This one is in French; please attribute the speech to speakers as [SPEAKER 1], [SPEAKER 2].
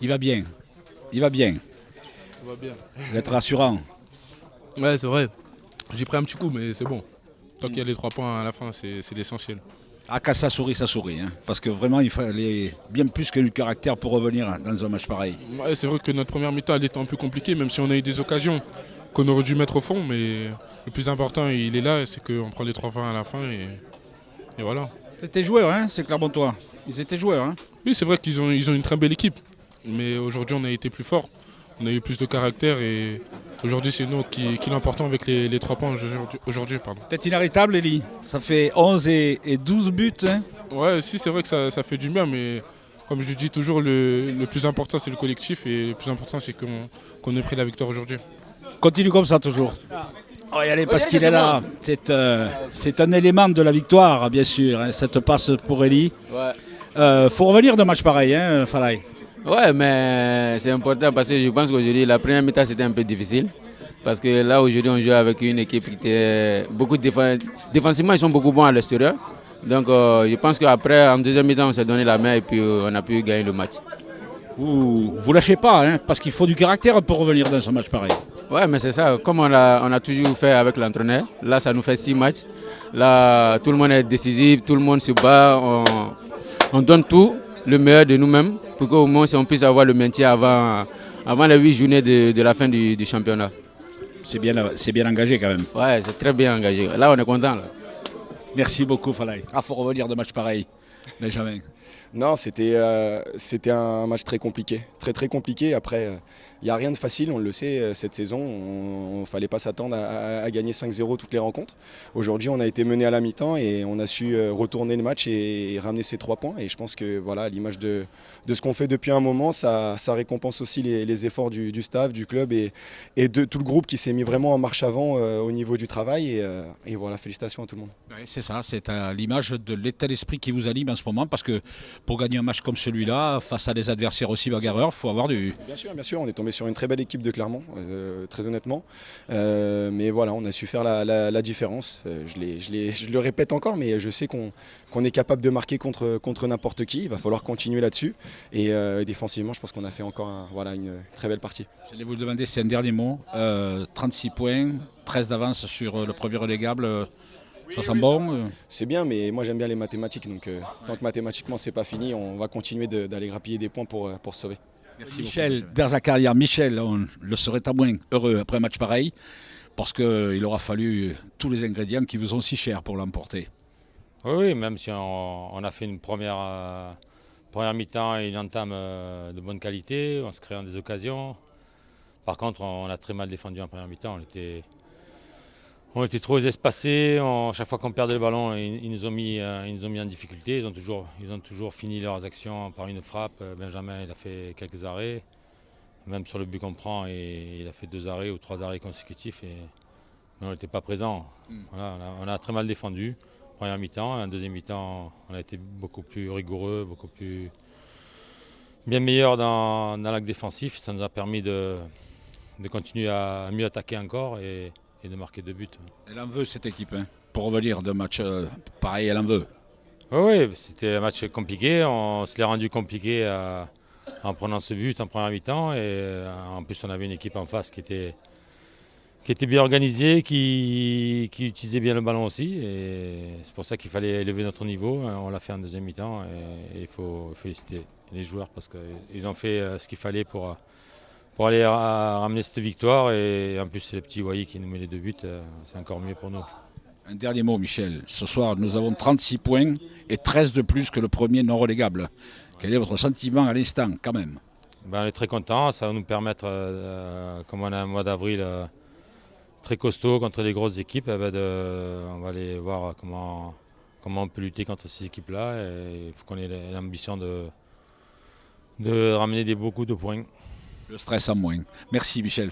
[SPEAKER 1] Il va bien. Il va bien.
[SPEAKER 2] Ça va bien.
[SPEAKER 1] Vous êtes rassurant.
[SPEAKER 2] Ouais, c'est vrai. J'ai pris un petit coup, mais c'est bon. Tant qu'il y a les 3 points à la fin, c'est l'essentiel.
[SPEAKER 1] Ah, quand ça sourit. Hein. Parce que vraiment, il fallait bien plus que du caractère pour revenir dans un match pareil.
[SPEAKER 2] Ouais, c'est vrai que notre première mi-temps, elle était un peu compliquée, même si on a eu des occasions qu'on aurait dû mettre au fond. Mais le plus important, il est là, c'est qu'on prend les 3 points à la fin et voilà.
[SPEAKER 1] C'était joueur, hein, c'est Clermontois. Ils étaient joueurs. Hein.
[SPEAKER 2] Oui, c'est vrai qu'ils ont une très belle équipe. Mais aujourd'hui, on a été plus fort. On a eu plus de caractère et aujourd'hui, c'est nous qui l'emportons avec les 3 points aujourd'hui. Pardon.
[SPEAKER 1] Peut-être inarrêtable, Eli. Ça fait 11 et 12 buts. Hein.
[SPEAKER 2] Ouais, si, c'est vrai que ça fait du bien, mais comme je dis toujours, le plus important, c'est le collectif et le plus important, c'est qu'on ait pris la victoire aujourd'hui.
[SPEAKER 1] Continue comme ça toujours. Oh, allez, parce qu'il est là. C'est un élément de la victoire, bien sûr. Hein, cette passe pour Eli.
[SPEAKER 3] Ouais.
[SPEAKER 1] Faut revenir d'un match pareil, hein, Falaï.
[SPEAKER 3] Ouais, mais c'est important parce que je pense qu'aujourd'hui, la première mi-temps, c'était un peu difficile. Parce que là, aujourd'hui, on joue avec une équipe qui était beaucoup défensivement, ils sont beaucoup bons à l'extérieur. Donc, je pense qu'après, en deuxième mi-temps, on s'est donné la main et puis on a pu gagner le match.
[SPEAKER 1] Vous lâchez pas, hein, parce qu'il faut du caractère pour revenir dans un match pareil.
[SPEAKER 3] Ouais, mais c'est ça. Comme on a toujours fait avec l'entraîneur, là, ça nous fait 6 matchs. Là, tout le monde est décisif, tout le monde se bat. On donne tout, le meilleur de nous-mêmes, pour qu'au moins si on puisse avoir le maintien avant les 8 journées de la fin du championnat.
[SPEAKER 1] C'est bien engagé quand même.
[SPEAKER 3] Ouais, c'est très bien engagé. Là, on est content. Là.
[SPEAKER 1] Merci beaucoup, Falaï. Ah, faut revenir d'un match pareil, Benjamin.
[SPEAKER 4] Non, c'était un match très compliqué. Très compliqué. Après, il n'y a rien de facile, on le sait, cette saison. On ne fallait pas s'attendre à gagner 5-0 toutes les rencontres. Aujourd'hui, on a été mené à la mi-temps et on a su retourner le match et ramener ces 3 points. Et je pense que voilà, à l'image de ce qu'on fait depuis un moment, ça récompense aussi les efforts du staff, du club et de tout le groupe qui s'est mis vraiment en marche avant au niveau du travail. Et voilà, félicitations à tout le monde.
[SPEAKER 1] Oui, c'est ça, c'est à l'image de l'état d'esprit qui vous anime en ce moment, parce que pour gagner un match comme celui-là, face à des adversaires aussi bagarreurs, il faut avoir du...
[SPEAKER 4] Bien sûr, on est tombé sur une très belle équipe de Clermont, très honnêtement. Mais voilà, on a su faire la différence. Je le répète encore, mais je sais qu'on est capable de marquer contre n'importe qui. Il va falloir continuer là-dessus. Et défensivement, je pense qu'on a fait encore une très belle partie.
[SPEAKER 1] J'allais vous le demander, c'est un dernier mot. 36 points, 13 d'avance sur le premier relégable. Ça sent bon.
[SPEAKER 4] C'est bien, mais moi j'aime bien les mathématiques. Donc tant que mathématiquement c'est pas fini, on va continuer d'aller grappiller des points pour se sauver.
[SPEAKER 1] Merci Michel, dans sa carrière, Michel, on le serait à moins heureux après un match pareil, parce qu'il aura fallu tous les ingrédients qui vous ont si chers pour l'emporter.
[SPEAKER 5] Oui, même si on a fait une première mi-temps et une entame de bonne qualité, on se créant des occasions. Par contre, on a très mal défendu en première mi-temps. On était trop espacés. Chaque fois qu'on perdait le ballon, ils nous ont mis en difficulté. Ils ont toujours fini leurs actions par une frappe. Benjamin, il a fait quelques arrêts. Même sur le but qu'on prend, il a fait 2 arrêts ou 3 arrêts consécutifs. Mais on n'était pas présent. Voilà, on a très mal défendu. Première mi-temps. En deuxième mi-temps, on a été beaucoup plus rigoureux, beaucoup plus bien meilleur dans l'acte défensif. Ça nous a permis de continuer à mieux attaquer encore et de marquer 2 buts.
[SPEAKER 1] Elle en veut cette équipe, hein. Pour revenir d'un match pareil, elle en veut.
[SPEAKER 5] Oui, c'était un match compliqué. On se l'est rendu compliqué en prenant ce but en première mi-temps. Et en plus, on avait une équipe en face qui était bien organisée, qui utilisait bien le ballon aussi. Et c'est pour ça qu'il fallait élever notre niveau. On l'a fait en deuxième mi-temps. Et il faut féliciter les joueurs parce qu'ils ont fait ce qu'il fallait pour aller ramener cette victoire. Et en plus, c'est le petit Wai qui nous met les 2 buts. C'est encore mieux pour nous.
[SPEAKER 1] Un dernier mot, Michel. Ce soir, nous avons 36 points et 13 de plus que le premier non relégable. Quel est votre sentiment à l'instant, quand même?
[SPEAKER 5] On est très contents. Ça va nous permettre, comme on a un mois d'avril très costaud contre les grosses équipes, on va aller voir comment on peut lutter contre ces équipes-là. Et il faut qu'on ait l'ambition de ramener beaucoup de points.
[SPEAKER 1] Le stress en moins. Merci, Michel.